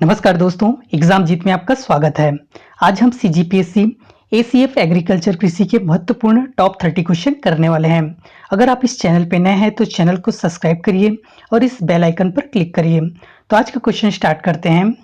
नमस्कार दोस्तों, एग्जाम जीत में आपका स्वागत है। आज हम सीजीपीएससी एसीएफ एग्रीकल्चर कृषि के महत्वपूर्ण टॉप 30 क्वेश्चन करने वाले हैं। अगर आप इस चैनल पे नए हैं तो चैनल को सब्सक्राइब करिए और इस बेल आइकन पर क्लिक करिए। तो आज का क्वेश्चन स्टार्ट करते हैं।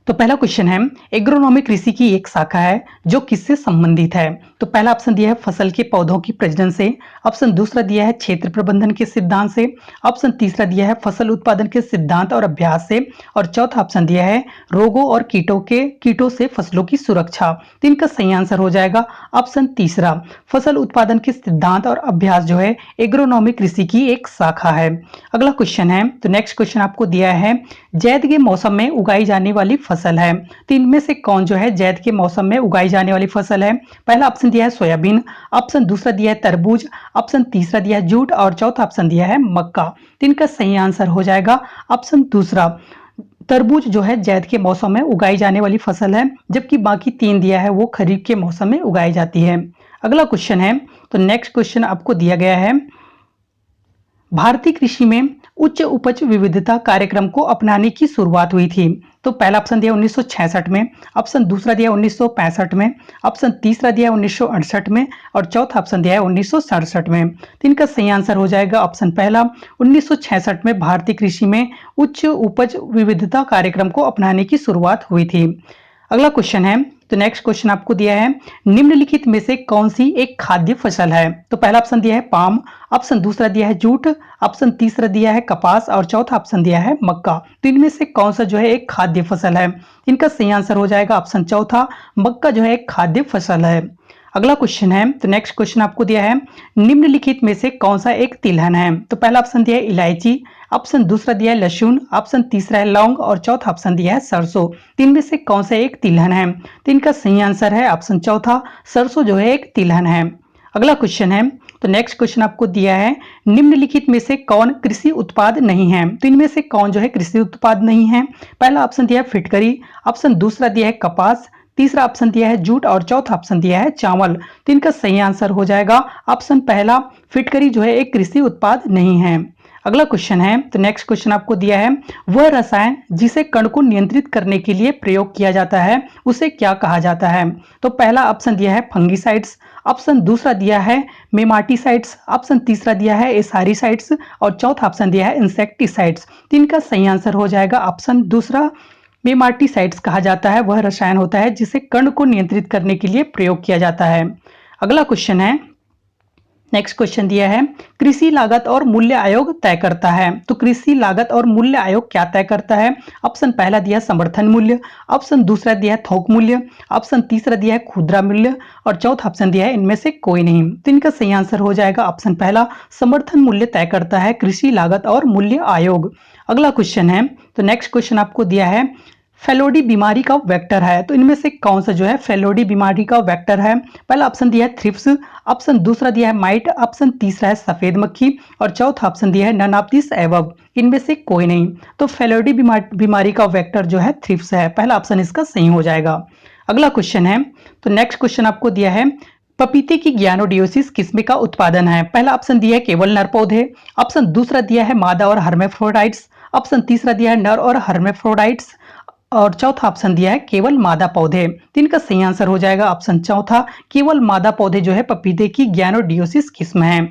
तो पहला क्वेश्चन है, एग्रोनॉमी कृषि की एक शाखा है जो किससे संबंधित है। तो पहला ऑप्शन दिया है फसल के पौधों की प्रजनन से, ऑप्शन दूसरा दिया है क्षेत्र प्रबंधन के सिद्धांत से, ऑप्शन तीसरा दिया है फसल उत्पादन के सिद्धांत और अभ्यास से, और चौथा ऑप्शन दिया है रोगों और कीटों से फसलों की सुरक्षा। तो इनका सही आंसर हो जाएगा ऑप्शन तीसरा, फसल उत्पादन के सिद्धांत और अभ्यास जो है एग्रोनॉमी कृषि की एक शाखा है। अगला क्वेश्चन है, तो नेक्स्ट क्वेश्चन आपको दिया है जैद के मौसम में उगाई जाने वाली फसल है। तो इनमें से कौन जो है जैद के मौसम में उगाई जाने वाली फसल है। पहला ऑप्शन दिया है सोयाबीन, ऑप्शन दूसरा दिया है तरबूज, ऑप्शन तीसरा दिया है जूट और चौथा ऑप्शन दिया है मक्का। तो इनका सही आंसर हो जाएगा ऑप्शन दूसरा, तरबूज जो है जैद के मौसम में उगाई जाने वाली फसल है, जबकि बाकी तीन दिया है वो खरीफ के मौसम में उगाई जाती है। अगला क्वेश्चन है, तो नेक्स्ट क्वेश्चन आपको दिया गया है भारतीय कृषि में उच्च उपज विविधता कार्यक्रम को अपनाने की शुरुआत हुई थी। तो पहला ऑप्शन दिया 1966 में, ऑप्शन दूसरा दिया 1965 में, ऑप्शन तीसरा दिया 1968 में और चौथा ऑप्शन दिया है 1967 में। तो इनका सही आंसर हो जाएगा ऑप्शन पहला, 1966 में भारतीय कृषि में उच्च उपज विविधता कार्यक्रम को अपनाने की शुरुआत हुई थी। अगला क्वेश्चन है, तो नेक्स्ट क्वेश्चन आपको दिया है निम्नलिखित में से कौन सी एक खाद्य फसल है। तो पहला ऑप्शन दिया है पाम, ऑप्शन दूसरा दिया है जूट, ऑप्शन तीसरा दिया है कपास और चौथा ऑप्शन दिया है मक्का। तो इनमें से कौन सा जो है एक खाद्य फसल है। इनका सही आंसर हो जाएगा ऑप्शन चौथा, मक्का जो है एक खाद्य फसल है। अगला क्वेश्चन है, तो नेक्स्ट क्वेश्चन आपको दिया है निम्नलिखित में से कौन सा एक तिलहन है। तो पहला ऑप्शन दिया है इलायची, ऑप्शन दूसरा दिया है लहसुन, ऑप्शन तीसरा है लौंग और चौथा ऑप्शन दिया है सरसों। तीन में से कौन सा एक तिलहन है। तो इनका सही आंसर है ऑप्शन चौथा, सरसों जो है एक तिलहन है। अगला क्वेश्चन है, तो नेक्स्ट क्वेश्चन आपको दिया है निम्नलिखित में से कौन कृषि उत्पाद नहीं है। तो इनमें से कौन जो है कृषि उत्पाद नहीं है। पहला ऑप्शन दिया है फिटकरी, ऑप्शन दूसरा दिया है कपास, तीसरा ऑप्शन दिया है जूट और चौथा ऑप्शन दिया है चावल। तो इनका सही आंसर हो जाएगा ऑप्शन पहला, फिटकरी जो है एक कृषि उत्पाद नहीं है। अगला क्वेश्चन है, तो नेक्स्ट क्वेश्चन आपको दिया है वह रसायन जिसे कण को नियंत्रित करने के लिए प्रयोग किया जाता है उसे क्या कहा जाता है। तो पहला ऑप्शन दिया है फंगीसाइड्स, ऑप्शन दूसरा दिया है मेमाटिसाइड्स, ऑप्शन तीसरा दिया है एसारिसाइड्स और चौथा ऑप्शन दिया है इंसेक्टिसाइड्स। तो इनका सही आंसर हो जाएगा ऑप्शन दूसरा, मेमाटिसाइड्स कहा जाता है वह रसायन होता है जिसे कण को नियंत्रित करने के लिए प्रयोग किया जाता है। अगला क्वेश्चन है, नेक्स्ट क्वेश्चन दिया है कृषि लागत और मूल्य आयोग तय करता है। तो कृषि लागत और मूल्य आयोग क्या तय करता है। ऑप्शन पहला दिया समर्थन मूल्य, ऑप्शन दूसरा दिया है थोक मूल्य, ऑप्शन तीसरा दिया है खुदरा मूल्य और चौथा ऑप्शन दिया है इनमें से कोई नहीं। तो इनका सही आंसर हो जाएगा ऑप्शन पहला, समर्थन मूल्य तय करता है कृषि लागत और मूल्य आयोग। अगला क्वेश्चन है, तो नेक्स्ट क्वेश्चन आपको दिया है फेलोडी बीमारी का वेक्टर है। तो इनमें से कौन सा जो है फेलोडी बीमारी का वेक्टर है। पहला ऑप्शन दिया है थ्रिप्स, ऑप्शन दूसरा दिया है माइट, ऑप्शन तीसरा है सफेद मक्खी और चौथा ऑप्शन दिया है नन ऑफ दिस एबव। इनमें से कोई नहीं। तो फेलोडी बीमारी का वेक्टर जो है थ्रिप्स है, पहला ऑप्शन इसका सही हो जाएगा। अगला क्वेश्चन है, तो नेक्स्ट क्वेश्चन आपको दिया है पपीते की ग्यानोडियोसिस किस्म का उत्पादन है। पहला ऑप्शन दिया है केवल नर पौधे, ऑप्शन दूसरा दिया है मादा और हर्मेफ्रोडाइट्स, ऑप्शन तीसरा दिया है नर और हर्मेफ्रोडाइट्स और चौथा ऑप्शन दिया है केवल मादा पौधे। तो इनका सही आंसर हो जाएगा ऑप्शन चौथा, केवल मादा पौधे जो है पपीते की ग्यानोडियोसिस किस्म है।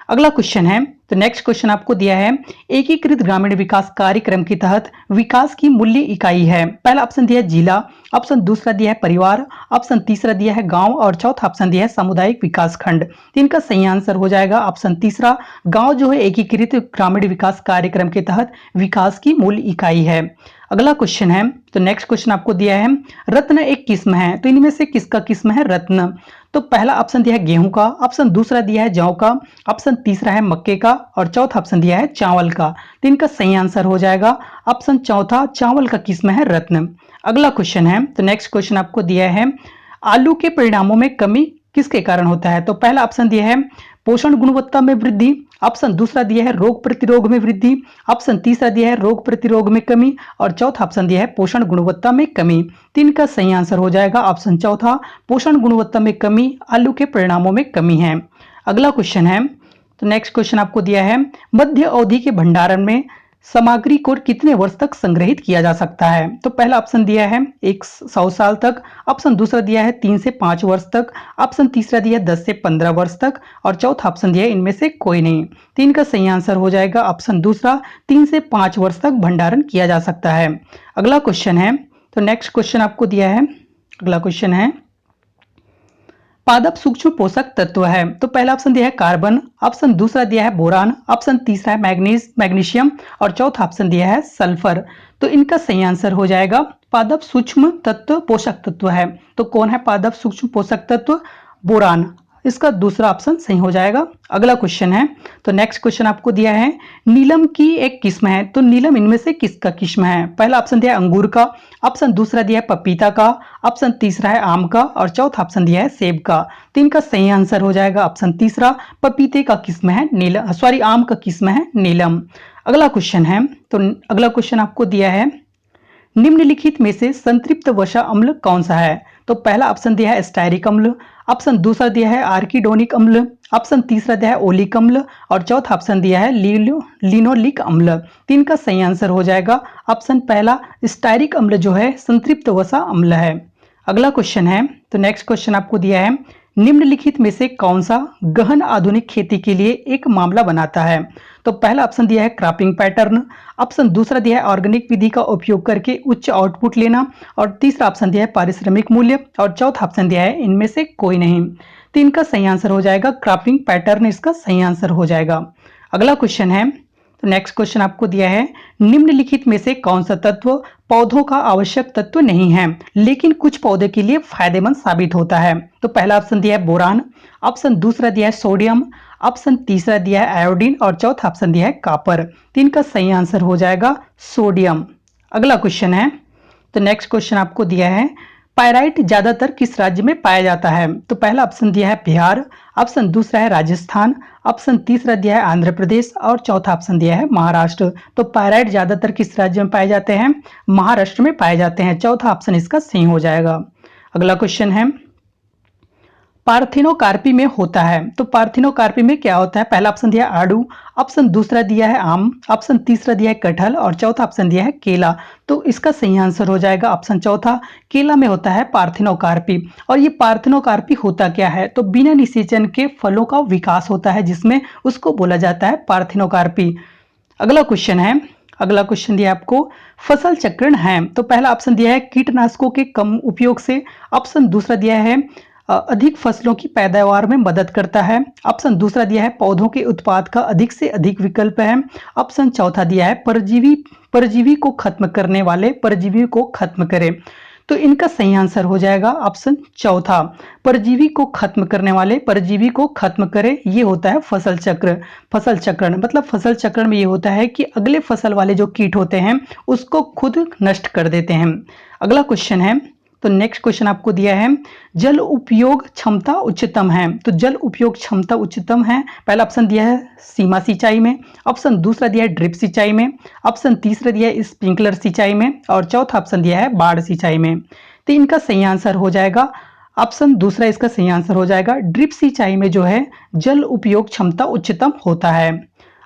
अगला क्वेश्चन है, तो नेक्स्ट क्वेश्चन आपको दिया है एकीकृत ग्रामीण विकास कार्यक्रम के तहत विकास की मूल्य इकाई है। पहला ऑप्शन दिया है जिला, ऑप्शन दूसरा दिया है परिवार, ऑप्शन तीसरा दिया है गांव और चौथा ऑप्शन दिया है सामुदायिक विकास खंड। तो इनका सही आंसर हो जाएगा ऑप्शन तीसरा, गांव जो है एकीकृत ग्रामीण विकास कार्यक्रम के तहत विकास की मूल इकाई है। अगला क्वेश्चन है, तो नेक्स्ट क्वेश्चन आपको दिया है रत्न एक किस्म है। तो इनमें से किसका किस्म है रत्न। तो पहला ऑप्शन दिया है गेहूं का, ऑप्शन दूसरा दिया है जौ का, ऑप्शन तीसरा है मक्के का और चौथा ऑप्शन दिया है चावल का। तो इनका सही आंसर हो जाएगा ऑप्शन चौथा, चावल का किस्म है रत्न। अगला क्वेश्चन है, तो नेक्स्ट क्वेश्चन आपको दिया है आलू के परिणामों में कमी किसके कारण होता है। तो पहला ऑप्शन दिया है पोषण गुणवत्ता में वृद्धि, ऑप्शन दूसरा दिया है रोग प्रतिरोग में वृद्धि, ऑप्शन तीसरा दिया है रोग प्रतिरोग में कमी और चौथा ऑप्शन दिया है पोषण गुणवत्ता में कमी। तीन का सही आंसर हो जाएगा ऑप्शन चौथा, पोषण गुणवत्ता में कमी आलू के परिणामों में कमी है। अगला क्वेश्चन है, तो नेक्स्ट क्वेश्चन आपको दिया है मध्य अवधि के भंडारण में सामग्री को कितने वर्ष तक संग्रहित किया जा सकता है? तो पहला ऑप्शन दिया है 100 साल तक, ऑप्शन दूसरा दिया है 3 से 5 वर्ष तक, ऑप्शन तीसरा दिया है 10 से 15 वर्ष तक और चौथा ऑप्शन दिया है इनमें से कोई नहीं। तो इनका सही आंसर हो जाएगा ऑप्शन दूसरा, 3 से 5 वर्ष तक भंडारण किया जा सकता है। अगला क्वेश्चन है, तो नेक्स्ट क्वेश्चन आपको दिया है, अगला क्वेश्चन है पादप सूक्ष्म पोषक तत्व है। तो पहला ऑप्शन दिया है कार्बन, ऑप्शन दूसरा दिया है बोरान, ऑप्शन तीसरा है मैग्नीशियम और चौथा ऑप्शन दिया है सल्फर। तो इनका सही आंसर हो जाएगा पादप सूक्ष्म तत्व पोषक तत्व है। तो कौन है पादप सूक्ष्म पोषक तत्व? बोरान। इसका दूसरा ऑप्शन सही हो जाएगा। अगला क्वेश्चन है, तो नेक्स्ट क्वेश्चन आपको दिया है नीलम की एक किस्म है। तो नीलम इनमें से किसका किस्म है? पहला ऑप्शन दिया है अंगूर का, ऑप्शन दूसरा दिया है पपीता का, ऑप्शन तीसरा है आम का और चौथा ऑप्शन दिया है सेब का। तो इनका सही आंसर हो जाएगा ऑप्शन तीसरा, पपीते का किस्म है नीलम, सॉरी आम का किस्म है नीलम। अगला क्वेश्चन है, तो अगला क्वेश्चन आपको दिया है निम्नलिखित में से संतृप्त वसा अम्ल कौन सा है? तो पहला ऑप्शन दिया है स्टायरिक अम्ल, ऑप्शन दूसरा दिया है आर्किडोनिक अम्ल, ऑप्शन तीसरा दिया है ओलिक अम्ल और चौथा ऑप्शन दिया है लिनोलिक अम्ल। तीन का सही आंसर हो जाएगा ऑप्शन पहला, स्टायरिक अम्ल जो है संतृप्त वसा अम्ल है। अगला क्वेश्चन है, तो नेक्स्ट क्वेश्चन आपको दिया है निम्नलिखित में से कौन सा गहन आधुनिक खेती के लिए एक मामला बनाता है? तो पहला ऑप्शन दिया है क्रॉपिंग पैटर्न, ऑप्शन दूसरा दिया है ऑर्गेनिक विधि का उपयोग करके उच्च आउटपुट लेना और तीसरा ऑप्शन दिया है पारिश्रमिक मूल्य और चौथा ऑप्शन दिया है इनमें से कोई नहीं। तो इनका सही आंसर हो जाएगा क्रॉपिंग पैटर्न, इसका सही आंसर हो जाएगा। अगला क्वेश्चन है, तो नेक्स्ट क्वेश्चन आपको दिया है निम्नलिखित में से कौन सा तत्व पौधों का आवश्यक तत्व नहीं है लेकिन कुछ पौधे के लिए फायदेमंद साबित होता है? तो पहला ऑप्शन दिया है बोरान, ऑप्शन दूसरा दिया है सोडियम, ऑप्शन तीसरा दिया है आयोडीन और चौथा ऑप्शन दिया है कॉपर। तीन का सही आंसर हो जाएगा सोडियम। अगला क्वेश्चन है, तो नेक्स्ट क्वेश्चन आपको दिया है पायराइट ज्यादातर किस राज्य में पाया जाता है? तो पहला ऑप्शन दिया है बिहार, ऑप्शन दूसरा है राजस्थान, ऑप्शन तीसरा दिया है आंध्र प्रदेश और चौथा ऑप्शन दिया है महाराष्ट्र। तो पायराइट ज्यादातर किस राज्य में पाए जाते हैं? महाराष्ट्र में पाए जाते हैं। चौथा ऑप्शन इसका सही हो जाएगा। अगला क्वेश्चन है पार्थिनोकार्पी में होता है। तो पार्थिनोकार्पी में क्या होता है? पहला ऑप्शन दिया है आड़ू, ऑप्शन दूसरा दिया है आम, ऑप्शन तीसरा दिया है कटहल और चौथा ऑप्शन दिया है केला। तो इसका सही आंसर हो जाएगा ऑप्शन चौथा, केला में होता है पार्थिनोकार्पी। और ये पार्थिनोकार्पी होता क्या है? तो बिना निषेचन के फलों का विकास होता है जिसमें उसको बोला जाता है पार्थिनोकार्पी। अगला क्वेश्चन है, अगला क्वेश्चन दिया आपको फसल चक्रण है। तो पहला ऑप्शन दिया है कीटनाशकों के कम उपयोग से, ऑप्शन दूसरा दिया है अधिक फसलों की पैदावार में मदद करता है, ऑप्शन दूसरा दिया है पौधों के उत्पाद का अधिक से अधिक विकल्प है, ऑप्शन चौथा दिया है परजीवी को खत्म करने वाले परजीवी को खत्म करे। तो इनका सही आंसर हो जाएगा ऑप्शन चौथा, परजीवी को खत्म करने वाले परजीवी को खत्म करे। ये होता है फसल चक्र। फसल चक्रण मतलब फसल चक्रण में ये होता है कि अगले फसल वाले जो कीट होते हैं उसको खुद नष्ट कर देते हैं। अगला क्वेश्चन है, तो नेक्स्ट क्वेश्चन आपको दिया है जल उपयोग क्षमता उच्चतम है। तो जल उपयोग क्षमता उच्चतम है, पहला ऑप्शन दिया है सीमा सिंचाई में, ऑप्शन दूसरा दिया है ड्रिप सिंचाई में, ऑप्शन तीसरा दिया है स्प्रिंकलर सिंचाई में और चौथा ऑप्शन दिया है बाढ़ सिंचाई में। तो इनका सही आंसर हो जाएगा ऑप्शन दूसरा, इसका सही आंसर हो जाएगा ड्रिप सिंचाई में जो है जल उपयोग क्षमता उच्चतम होता है।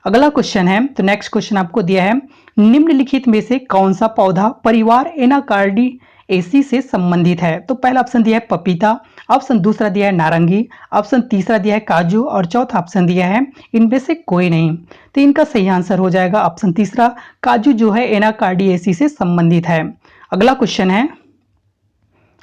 अगला क्वेश्चन है, तो नेक्स्ट क्वेश्चन आपको दिया है निम्नलिखित में से कौन सा पौधा परिवार एनाकार्डी एसी से संबंधित है? तो पहला ऑप्शन दिया है पपीता, ऑप्शन दूसरा दिया है नारंगी, ऑप्शन तीसरा दिया है काजू और चौथा ऑप्शन दिया है इनमें से कोई नहीं। तो इनका सही आंसर हो जाएगा ऑप्शन तीसरा, काजू जो है एनाकार्डिएसी से संबंधित है। अगला क्वेश्चन है,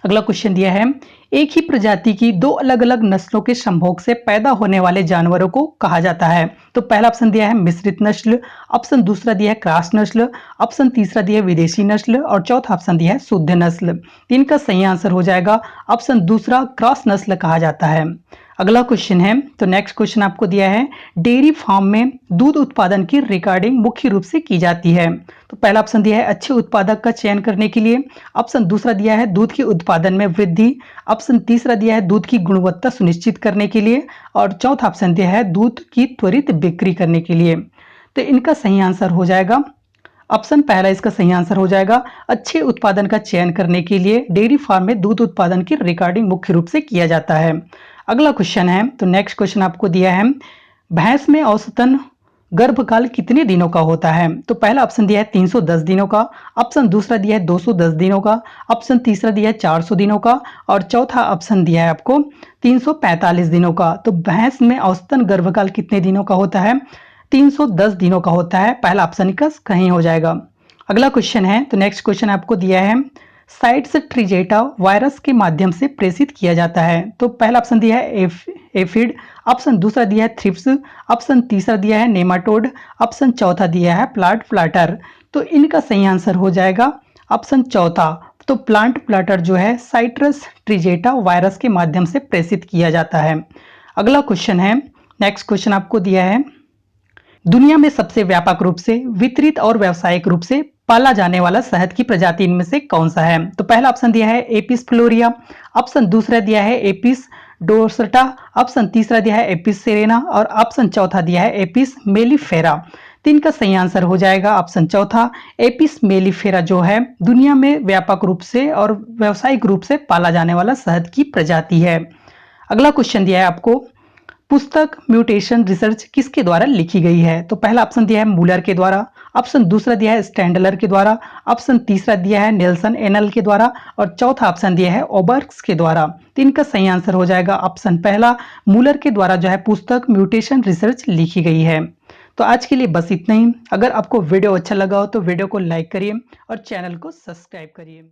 अगला क्वेश्चन दिया है एक ही प्रजाति की दो अलग अलग नस्लों के संभोग से पैदा होने वाले जानवरों को कहा जाता है। तो पहला ऑप्शन दिया है मिश्रित नस्ल, ऑप्शन दूसरा दिया है क्रॉस नस्ल, ऑप्शन तीसरा दिया है विदेशी नस्ल और चौथा ऑप्शन दिया है शुद्ध नस्ल। इनका सही आंसर हो जाएगा ऑप्शन दूसरा, क्रॉस नस्ल कहा जाता है। अगला क्वेश्चन है, तो नेक्स्ट क्वेश्चन आपको दिया है डेयरी फार्म में दूध उत्पादन की रिकॉर्डिंग मुख्य रूप से की जाती है। तो पहला ऑप्शन दिया है अच्छे उत्पादक का चयन करने के लिए, ऑप्शन दूसरा दिया है दूध के उत्पादन में वृद्धि, ऑप्शन तीसरा दिया है दूध की गुणवत्ता सुनिश्चित करने के लिए और चौथा ऑप्शन दिया है दूध की त्वरित बिक्री करने के लिए। तो इनका सही आंसर हो जाएगा ऑप्शन पहला, इसका सही आंसर हो जाएगा अच्छे उत्पादन का चयन करने के लिए डेयरी फार्म में दूध उत्पादन की रिकॉर्डिंग मुख्य रूप से किया जाता है। अगला क्वेश्चन है, तो नेक्स्ट क्वेश्चन आपको दिया है भैंस में औसतन गर्भकाल कितने दिनों का होता है? तो पहला ऑप्शन दिया है 310 दिनों का, ऑप्शन दूसरा दिया है 210 दिनों का, ऑप्शन तीसरा दिया है 400 दिनों का और चौथा ऑप्शन दिया है आपको 345 दिनों का। तो भैंस में औसतन गर्भकाल कितने दिनों का होता है? 310 दिनों का होता है। पहला ऑप्शन का कहीं हो जाएगा। अगला क्वेश्चन है, तो नेक्स्ट क्वेश्चन आपको दिया है साइट्स ट्रिजेटा वायरस के माध्यम से प्रेषित किया जाता है। तो पहला ऑप्शन दिया है एफिड, ऑप्शन दूसरा दिया है थ्रिप्स, ऑप्शन तीसरा दिया है नेमाटोड, ऑप्शन चौथा दिया है प्लांट फ्लाटर। तो इनका सही आंसर हो जाएगा ऑप्शन चौथा। तो प्लांट फ्लाटर जो है साइट्रस ट्रिजेटा वायरस के माध्यम से प्रेषित किया जाता है। अगला क्वेश्चन है, नेक्स्ट क्वेश्चन आपको दिया है दुनिया में सबसे व्यापक रूप से वितरित और व्यावसायिक रूप से पाला जाने वाला शहद की प्रजाति इनमें से कौन सा है? तो पहला ऑप्शन दिया है एपिस फ्लोरिया, ऑप्शन दूसरा दिया है एपिस डोर्सटा, ऑप्शन तीसरा दिया है एपिस सेरेना और ऑप्शन चौथा दिया है एपिस मेलिफेरा। तीन का सही आंसर हो जाएगा ऑप्शन चौथा। एपिस मेलिफेरा जो है दुनिया में व्यापक रूप से और व्यावसायिक रूप से पाला जाने वाला शहद की प्रजाति है। अगला क्वेश्चन दिया है आपको पुस्तक म्यूटेशन रिसर्च किसके द्वारा लिखी गई है? तो पहला ऑप्शन दिया है मूलर के द्वारा, ऑप्शन दूसरा दिया है स्टैंडलर के द्वारा, ऑप्शन तीसरा दिया है नेल्सन एनल के द्वारा और चौथा ऑप्शन दिया है ओबर्क्स के द्वारा। तो इनका सही आंसर हो जाएगा ऑप्शन पहला, मूलर के द्वारा जो है पुस्तक म्यूटेशन रिसर्च लिखी गई है। तो आज के लिए बस इतना ही। अगर आपको वीडियो अच्छा लगा हो तो वीडियो को लाइक करिए और चैनल को सब्सक्राइब करिए।